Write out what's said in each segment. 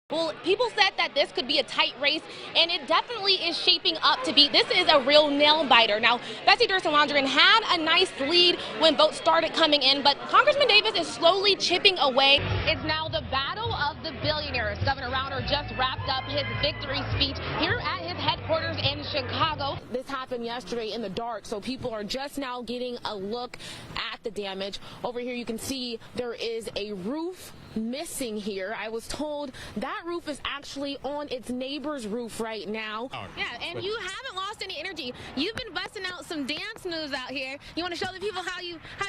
Well, people said that this could be a tight race, and it definitely is shaping up to be. This is a real nail-biter. Now, Betsy Durson-Wondren had a nice lead when votes started coming in, but Congressman Davis is slowly chipping away. It's now the battle of the billionaires. Governor Rauner just wrapped up his victory speech here at his headquarters in Chicago. This happened yesterday in the dark, so people are just now getting a look at the damage. Over here, you can see there is a roof missing here. I was told that roof is actually on its neighbor's roof right now. Yeah, and you haven't lost any energy. You've been busting out some dance moves out here. You want to show the people how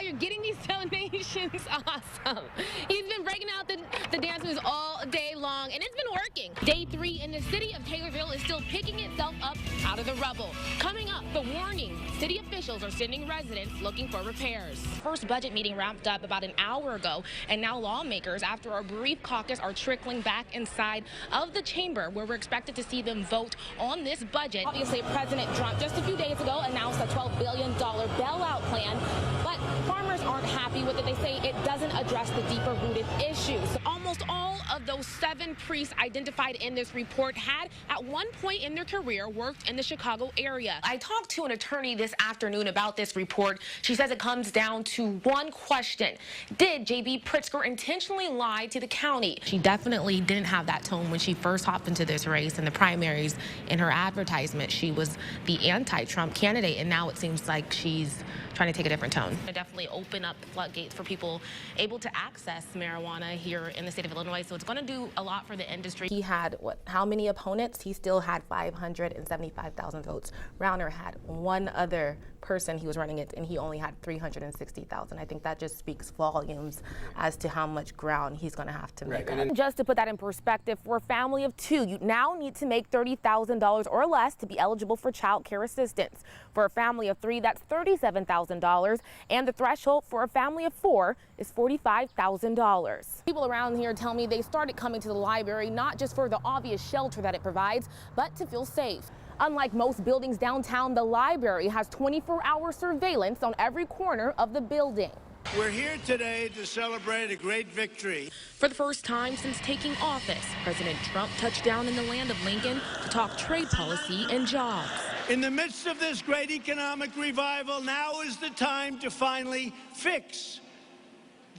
you're getting these donations? Awesome. He's been breaking out the dance moves all day long, and it's been working. Day 3 in the city of Taylorville is still picking itself up out of the rubble. Coming up, the warning. City officials are sending residents looking for repairs. First budget meeting wrapped up about an hour ago, and now lawmakers, after a brief caucus, are trickling back inside of the chamber where we're expected to see them vote on this budget. Obviously, President Trump just a few days ago announced a $12 billion bailout plan, but farmers aren't happy with it. They say it doesn't address the deeper-rooted issues. Almost all of those 7 priests identified in this report had at one point in their career worked in the Chicago area. I talked to an attorney this afternoon about this report. She says it comes down to one question. Did J.B. Pritzker intentionally lie to the county? She definitely didn't have that tone when she first hopped into this race in the primaries. In her advertisement, she was the anti-Trump candidate, and now it seems like she's trying to take a different tone. I definitely open up the floodgates for people able to access marijuana here in the state of Illinois, so it's going to do a lot for the industry. He had, how many opponents? He still had 575,000 votes. Rauner had one other person he was running it, and he only had 360,000. I think that just speaks volumes as to how much ground he's going to have to make. Right. Just to put that in perspective, for a family of 2, you now need to make $30,000 or less to be eligible for child care assistance. For a family of 3, that's $37,000, and the threshold for a family of 4 is $45,000. People around here tell me they started coming to the library not just for the obvious shelter that it provides, but to feel safe. Unlike most buildings downtown, the library has 24-hour surveillance on every corner of the building. We're here today to celebrate a great victory. For the first time since taking office, President Trump touched down in the land of Lincoln to talk trade policy and jobs. In the midst of this great economic revival, now is the time to finally fix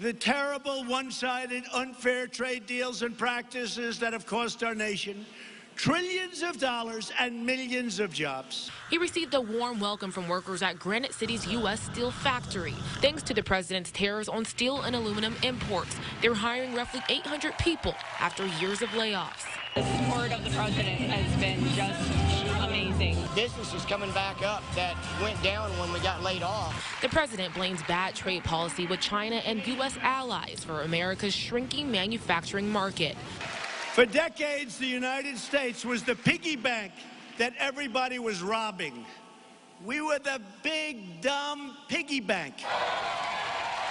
the terrible, one-sided, unfair trade deals and practices that have cost our nation trillions of dollars and millions of jobs. He received a warm welcome from workers at Granite City's U.S. Steel factory. Thanks to the president's tariffs on steel and aluminum imports, they're hiring roughly 800 people after years of layoffs. The support of the president has been just amazing. Business is coming back up that went down when we got laid off. The president blames bad trade policy with China and U.S. allies for America's shrinking manufacturing market. For decades, the United States was the piggy bank that everybody was robbing. We were the big, dumb piggy bank.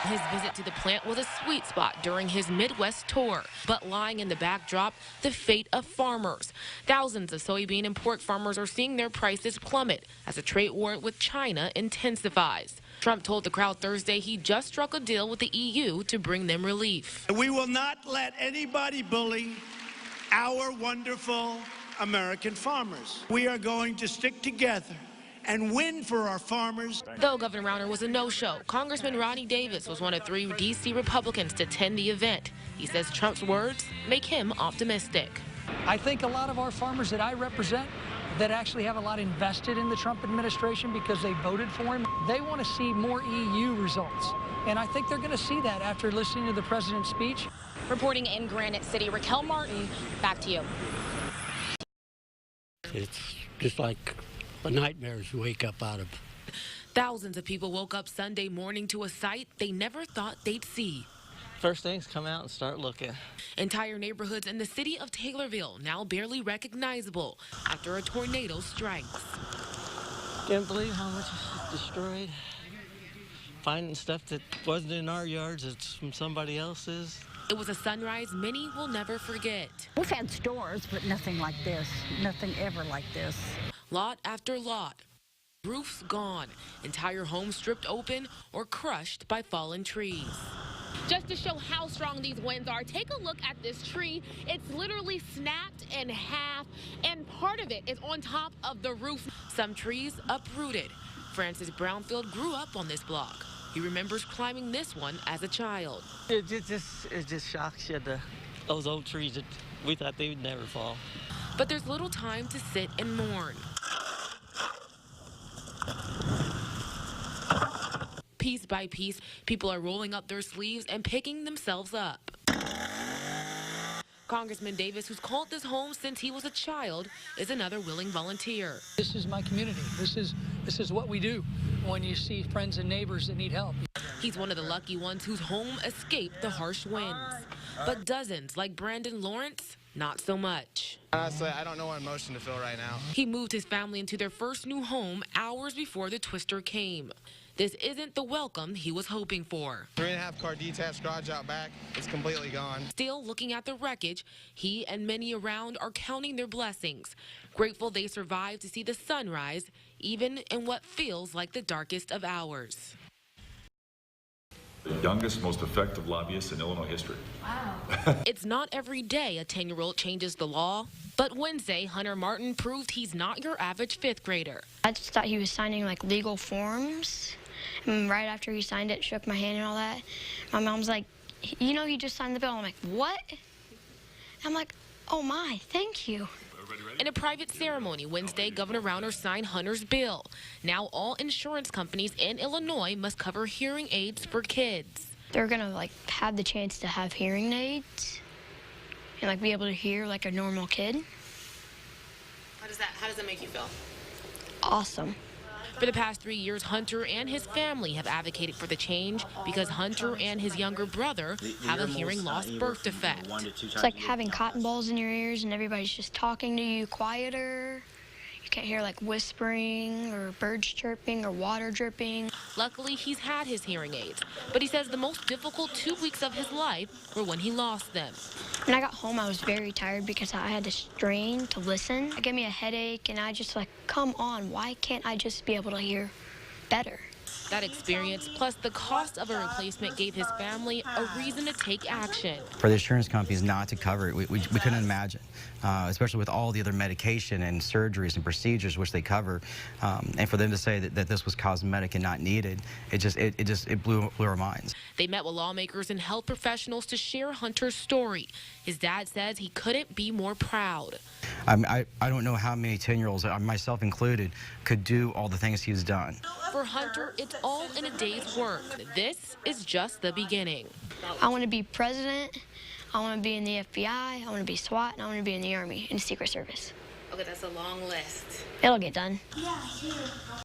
His visit to the plant was a sweet spot during his Midwest tour, but lying in the backdrop, the fate of farmers. Thousands of soybean and pork farmers are seeing their prices plummet as the trade war with China intensifies. Trump told the crowd Thursday he just struck a deal with the EU to bring them relief. We will not let anybody bully our wonderful American farmers. We are going to stick together and win for our farmers. Though Governor Rauner was a no-show, Congressman Ronnie Davis was one of 3 D.C. Republicans to attend the event. He says Trump's words make him optimistic. I think a lot of our farmers that I represent that actually have a lot invested in the Trump administration because they voted for him, they want to see more EU results. And I think they're going to see that after listening to the president's speech. Reporting in Granite City, Raquel Martin, back to you. It's just like nightmares you wake up out of. Thousands of people woke up Sunday morning to a sight they never thought they'd see. First things, come out and start looking. Entire neighborhoods in the city of Taylorville now barely recognizable after a tornado strikes. Can't believe how much is destroyed. Finding stuff that wasn't in our yards, it's from somebody else's. It was a sunrise many will never forget. We've had stores, but nothing like this. Nothing ever like this. Lot after lot. Roofs gone. Entire homes stripped open or crushed by fallen trees. Just to show how strong these winds are, take a look at this tree. It's literally snapped in half, and part of it is on top of the roof. Some trees uprooted. Francis Brownfield grew up on this block. He remembers climbing this one as a child. It just shocks you. Those old trees that we thought they would never fall. But there's little time to sit and mourn. Piece by piece, people are rolling up their sleeves and picking themselves up. Congressman Davis, who's called this home since he was a child, is another willing volunteer. This is my community. This is what we do when you see friends and neighbors that need help. He's one of the lucky ones whose home escaped the harsh winds. But dozens, like Brandon Lawrence, not so much. Honestly, I don't know what emotion to feel right now. He moved his family into their first new home hours before the twister came. This isn't the welcome he was hoping for. 3.5-car detached garage out back, it's completely gone. Still looking at the wreckage, he and many around are counting their blessings, grateful they survived to see the sunrise, even in what feels like the darkest of hours. The youngest, most effective lobbyist in Illinois history. Wow. It's not every day a 10-year-old changes the law, but Wednesday, Hunter Martin proved he's not your average fifth grader. I just thought he was signing like legal forms. And right after he signed it, shook my hand and all that. My mom's like, you know, he just signed the bill. I'm like, what? I'm like, oh my, thank you. In a private ceremony Wednesday, Governor Rauner signed Hunter's bill. Now all insurance companies in Illinois must cover hearing aids for kids. They're gonna like have the chance to have hearing aids and like be able to hear like a normal kid. How does that make you feel? Awesome. For the past 3 years, Hunter and his family have advocated for the change because Hunter and his younger brother have a hearing loss birth defect. It's like having cotton balls in your ears and everybody's just talking to you quieter. You can't hear like whispering or birds chirping or water dripping. Luckily, he's had his hearing aids, but he says the most difficult 2 weeks of his life were when he lost them. When I got home, I was very tired because I had to strain to listen. It gave me a headache, and I just like, come on, why can't I just be able to hear better? That experience, plus the cost of a replacement, gave his family a reason to take action. For the insurance companies not to cover it, we couldn't imagine, especially with all the other medication and surgeries and procedures which they cover, and for them to say that this was cosmetic and not needed, it blew our minds. They met with lawmakers and health professionals to share Hunter's story. His dad says he couldn't be more proud. I don't know how many 10-year-olds, myself included, could do all the things he's done. For Hunter, it's all in a day's work. This is just the beginning. I want to be president, I want to be in the FBI, I want to be SWAT, and I want to be in the Army, in the Secret Service. Okay, that's a long list. It'll get done. Yeah,